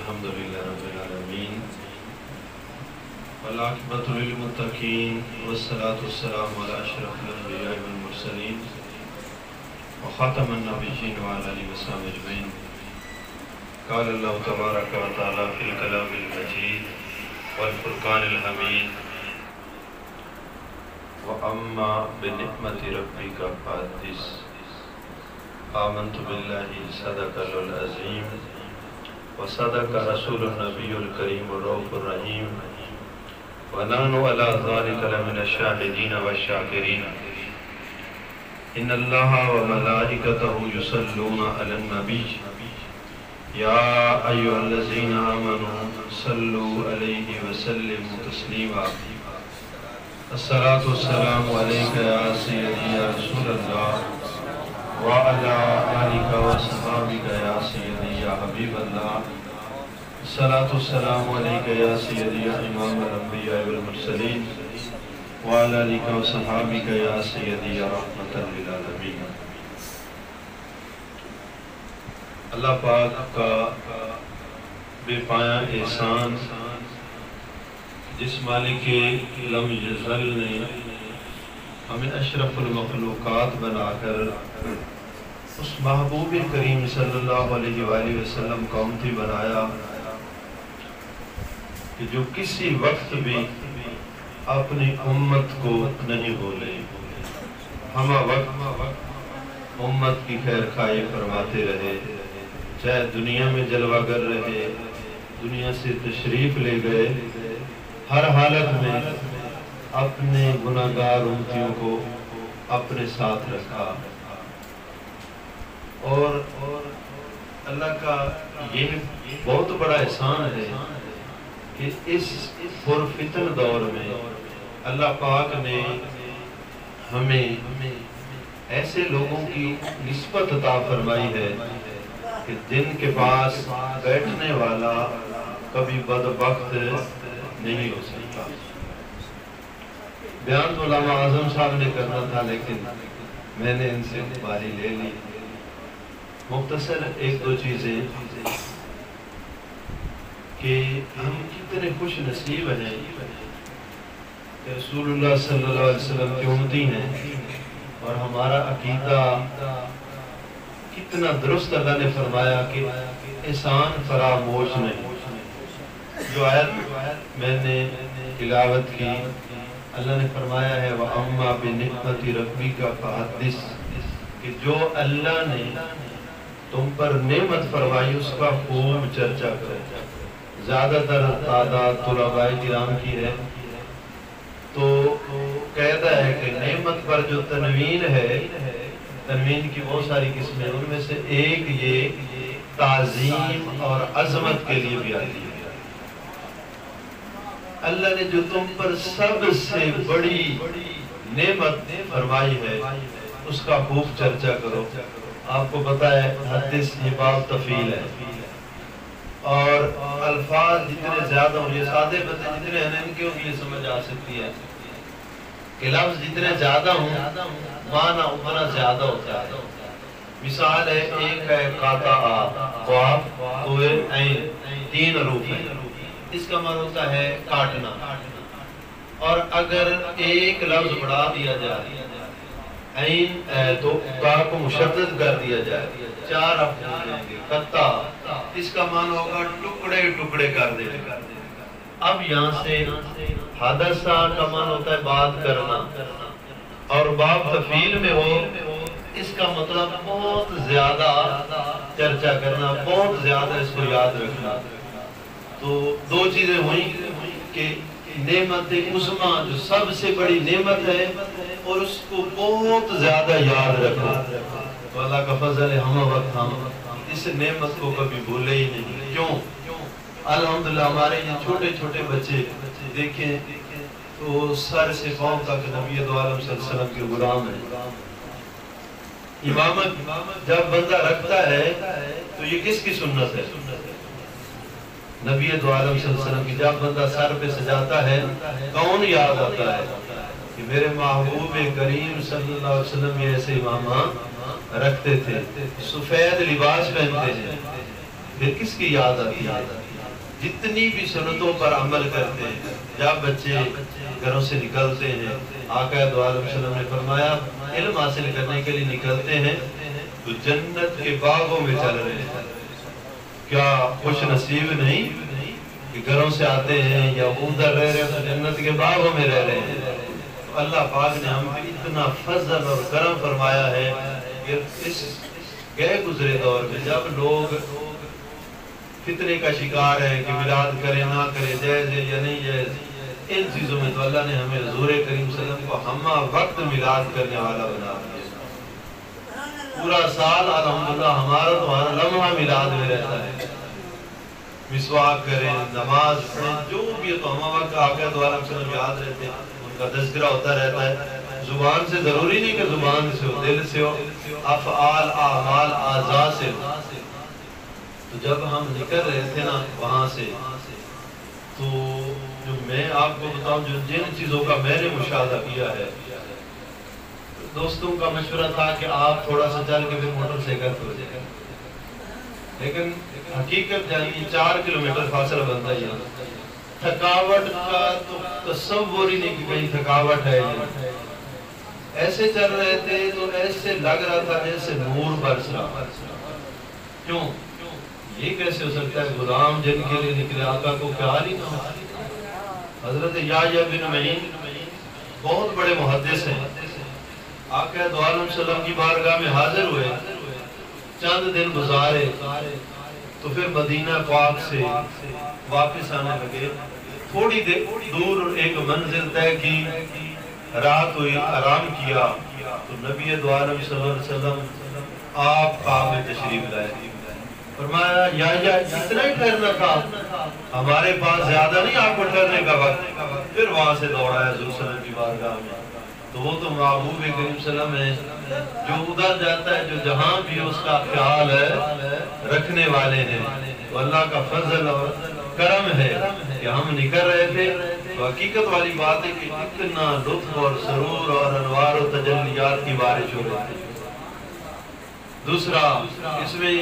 الحمدللہ رب العالمین والعاقبۃ للمتقین والصلاة والسلام علی اشرف الانبیاء والمرسلین وخاتم النبیین وعلی آلہ وصحبہ اجمعین۔ قال اللہ تبارک و تعالی فی الکلام المجید والفرقان الحمید وَأَمَّا بِنِعْمَةِ رَبِّكَ فَحَدِّثْ آمنت باللہ صدق العظیم وصدق رسول النبی الکریم الرؤوف الرحیم ونحن علی ذلک لمن الشاہدین والشاکرین۔ ان اللہ وملائکتہ یصلون علی النبی یا ایھا الذین آمنوا صلوا علیہ وسلموا تسلیما۔ الصلاۃ والسلام علیک یا سیدی یا رسول اللہ وعلی آلک وصحبک یا سیدی یا حبیب اللہ۔ الصلاۃ والسلام علیک یا سیدی یا امام الانبیاء والمرسلین وعلی آلک وصحبک یا سیدی یا رحمۃ للعالمین۔ اللہ پاک کا بے پایہ احسان جس مالک لم یزل نے ہمیں اشرف المخلوقات بنا کر اس محبوب کریم صلی اللہ علیہ وآلہ وسلم کا امتی بنایا کہ جو کسی وقت بھی اپنی امت کو نہیں بھولے، ہمہ وقت امت کی خیر خواہی فرماتے رہے، چاہے دنیا میں جلوہ گر رہے، دنیا سے تشریف لے گئے، ہر حالت میں اپنے گناہگار امتیوں کو اپنے ساتھ رکھا۔ اور اللہ کا یہ بہت بڑا احسان ہے کہ اس پرفتن دور میں اللہ پاک نے ہمیں ایسے لوگوں کی نسبت عطا فرمائی ہے کہ جن کے پاس بیٹھنے والا کبھی بدبخت نہیں ہو سکتا۔ بیان تو علامہ اعظم صاحب نے کرنا تھا لیکن میں نے ان سے باری لے لی۔ مختصر ایک دو چیزیں کہ ہم کتنے خوش نصیب ہیں کہ رسول اللہ صلی اللہ علیہ وسلم کی امتی ہیں، اور ہمارا عقیدہ کتنا درست اللہ نے فرمایا کہ احسان فراموش نہیں۔ جو آیت میں نے تلاوت کی، اللہ نے فرمایا ہے وَأَمَّا بِنِعْمَةِ رَبِّكَ فَحَدِّثْ، کہ جو اللہ نے تم پر نعمت فرمائی اس کا خوب چرچا کرو۔ زیادہ تر تعداد طلباء کرام کی ہے، تو قاعدہ ہے کہ نعمت پر جو تنوین ہے، تنوین کی بہت ساری قسمیں، ان میں سے ایک یہ تعظیم اور عظمت کے لیے بھی آتی ہے۔ اللہ نے جو تم پر سب سے بڑی نعمت فرمائی ہے اس کا خوب چرچا کرو۔ آپ کو پتا ہے حدیث یہ باب تفیل ہے، اور الفاظ جتنے زیادہ ہوں، یہ سادے بندے جتنے ہیں ان کے لیے سمجھ آ سکتی ہے کہ لفظ جتنے زیادہ ہوں معنی اتنا زیادہ ہوتا ہے۔ مثال ہے، ایک ہے قاطع، قاف توئے عین، تین حروف ہیں، اس کا معنی ہوتا ہے کاٹنا۔ اور اگر ایک لفظ بڑھا دیا جائے عین تو کا کو مشدد کر دیا جائے، چار حرف ہوں گے، قطع، اس کا معنی ہوگا ٹکڑے ٹکڑے کر دے۔ اب یہاں سے حادثہ کا معنی ہوتا ہے بات کرنا، اور باب تفیل میں ہو اس کا مطلب بہت زیادہ چرچا کرنا، بہت زیادہ اس کو یاد رکھنا۔ تو دو چیزیں ہوئیں کہ نعمت عظمیٰ جو سب سے بڑی نعمت ہے اور اس کو بہت زیادہ یاد رکھو۔ تو اللہ کا فضل ہے ہم وقت ہم اس نعمت کو کبھی بھولے ہی نہیں۔ کیوں؟ الحمدللہ ہمارے یہ چھوٹے چھوٹے بچے دیکھیں تو سر سے پاؤں تک نبی دو عالم صلی اللہ علیہ وسلم کے غلام ہیں۔ امامت جب بندہ رکھتا ہے تو یہ کس کی سنت ہے؟ نبی دو عالم صلی اللہ علیہ وسلم کی۔ جب بندہ سر پہ سجاتا ہے کون یاد آتا ہے کہ میرے محبوب کریم صلی اللہ علیہ وسلم یہ ایسے امامہ رکھتے تھے، سفید لباس پہنتے ہیں، پھر کس کی یاد آتی ہے؟ جتنی بھی سنتوں پر عمل کرتے ہیں، جب بچے گھروں سے نکلتے ہیں، آقا دو عالم صلی اللہ علیہ وسلم نے فرمایا علم حاصل کرنے کے لیے نکلتے ہیں تو جنت کے باغوں میں چل رہے ہیں۔ کیا خوش نصیب نہیں کہ گھروں سے آتے ہیں یا ادھر رہ رہے ہیں تو جنت کے باغوں میں رہ رہے ہیں۔ اللہ پاک نے ہم پہ اتنا فضل اور کرم فرمایا ہے کہ اس گئے گزرے دور میں جب لوگ فتنے کا شکار ہیں کہ میلاد کرے نہ کرے، جائز ہے یا نہیں جائز، ان چیزوں میں تو اللہ نے ہمیں حضور کریم صلی اللہ علیہ وسلم کو ہمہ وقت میلاد کرنے والا بنا دیا۔ پورا سال الحمدللہ ہمارا تمہارا لمحہ میلاد میں رہتا ہے۔ مسواک کریں، نماز پڑھیں، جو بھی ہے تو ہمہ وقت آقا دو عالم صلی اللہ علیہ وسلم یاد رہتے ہیں، ان کا تذکرہ ہوتا رہتا ہے۔ زبان سے ضروری نہیں کہ زبان سے ہو، دل سے ہو، افعال اعمال اعضاء سے ہو۔ تو جب ہم نکل رہے تھے نا وہاں سے، تو جو میں آپ کو بتاؤں جن چیزوں کا میں نے مشاہدہ کیا ہے، دوستوں کا مشورہ تھا کہ آپ تھوڑا سا چل کے پھر موٹر سائیکل پہ ہو جائے، لیکن حقیقت یعنی 4 کلومیٹر فاصلہ بنتا ہی ہے۔ تھکاوٹ کا تو تصور ہی نہیں کہ کہیں تھکاوٹ ہے۔ ایسے چل رہے تھے تو ایسے لگ رہا تھا جیسے نور برس رہا۔ کیوں؟ یہ کیسے ہو سکتا ہے غلام جن کے لیے نکلے آقا کو پیار ہی نہ ہو۔ حضرت یحییٰ بن معین بہت بڑے محدث ہیں، آقا دو عالم صلی اللہ علیہ وسلم کی بارگاہ میں حاضر ہوئے، چند دن گزارے تو پھر مدینہ پاک سے واپس آنے لگے۔ تھوڑی دور ایک منزل طے کی، رات ہوئی، آرام کیا تو نبی دو عالم صلی اللہ علیہ وسلم آپ کعبہ میں تشریف لائے۔ فرمایا یا اتنا ہی ٹھہرنا تھا، ہمارے پاس زیادہ نہیں آپ کو ٹھہرنے کا وقت۔ پھر وہاں سے دوڑایا حضور صلی اللہ علیہ وسلم کی بارگاہ میں۔ تو وہ تو محبوب کریم صلی اللہ علیہ وسلم ہے جو ادھر جاتا ہے، جو جہاں بھی اس کا خیال ہے رکھنے والے ہیں۔ تو اللہ کا فضل اور کرم ہے کہ ہم نکل رہے تھے تو حقیقت والی بات ہے کہ اتنا لطف اور سرور اور انوار و تجلیات کی بارش ہو رہی تھی۔ دوسرا اس میں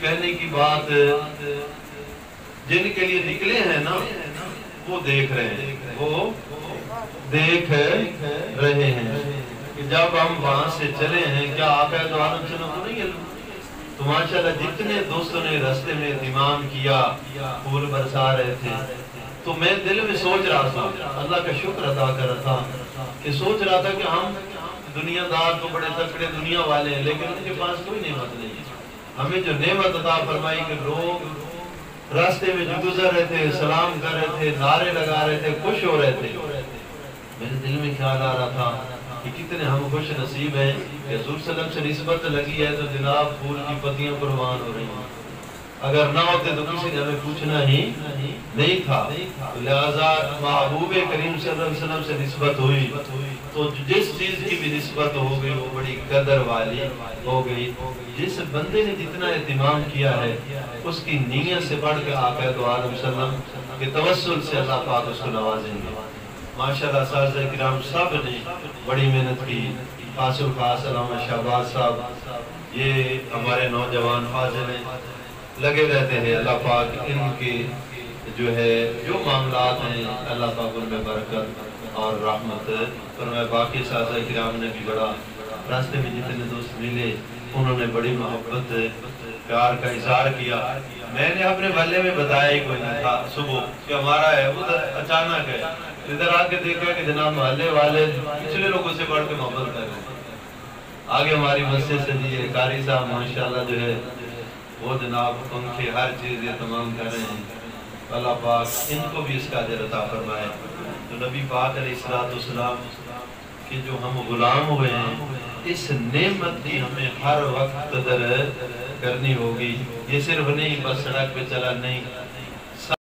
کہنے کی بات، جن کے لیے نکلے ہیں نا وہ دیکھ رہے ہیں، وہ دیکھ رہے ہیں کہ جب ہم وہاں سے چلے ہیں کیا آقا دو عالم صلی اللہ علیہ وسلم کو نہیں علم؟ تو ماشاءاللہ جتنے دوستوں نے راستے میں اہتمام کیا، پھول برسا رہے تھے، تو میں دل میں سوچ رہا تھا، اللہ کا شکر ادا کر رہا تھا کہ سوچ رہا تھا کہ ہم دنیا دار تو بڑے تکڑے دنیا والے ہیں، لیکن ان کے پاس کوئی نعمت نہیں ہے۔ ہمیں جو نعمت عطا فرمائی کہ لوگ راستے میں جو گزر رہے تھے، سلام کر رہے تھے، نعرے لگا رہے تھے، خوش ہو رہے تھے۔ میرے دل میں خیال آ رہا تھا کہ کتنے ہم خوش نصیب ہیں کہ حضور صلی اللہ علیہ وسلم سے نسبت لگی ہے تو جناب پھول کی پتیاں قربان ہو رہی ہیں۔ اگر نہ ہوتے تو کسی نے ہمیں پوچھنا ہی نہیں تھا۔ لہذا محبوب کریم صلی اللہ علیہ وسلم سے نسبت ہوئی تو جس چیز کی بھی نسبت ہو گئی وہ بڑی قدر والی ہو گئی۔ جس بندے نے جتنا اہتمام کیا ہے اس کی نیت سے بڑھ کے آقا دو عالم صلی اللہ علیہ وسلم کے توسل سے اللہ پاک اس کو نوازیں گے۔ ماشاءاللہ اساتذہ کرام سب نے بڑی محنت کی۔ قاسم خاص علامہ شہباز صاحب یہ ہمارے نوجوان فاضل ہیں، لگے رہتے ہیں۔ اللہ پاک ان کے جو ہے جو معاملات ہیں اللہ پاک ان میں برکت اور رحمت فرمائے۔ باقی اساتذہ کرام نے بھی بڑا، راستے میں جتنے دوست ملے انہوں نے بڑی محبت پیار کا اظہار کیا۔ میں نے اپنے محلے میں بتایا ہی کوئی نہیں تھا صبح کہ ہمارا ہے، ادھر اچانک ہے، ادھر آ کے دیکھا کہ جناب محلے والے پچھلے لوگوں سے بڑھ کے محبت کر رہے ہیں۔ آگے ہماری مسجد سے دیئے قاری صاحب ماشاءاللہ جو ہے وہ جناب پنکھے ہر چیز یہ تمام کر رہے ہیں۔ اللہ پاک ان کو بھی اس کا اجر عطا فرمائے۔ تو نبی پاک علیہ السلام کہ جو ہم غلام ہوئے ہیں اس نعمت کی ہمیں ہر وقت قدر کرنی ہوگی۔ یہ صرف نہیں بس سڑک پہ چلا نہیں،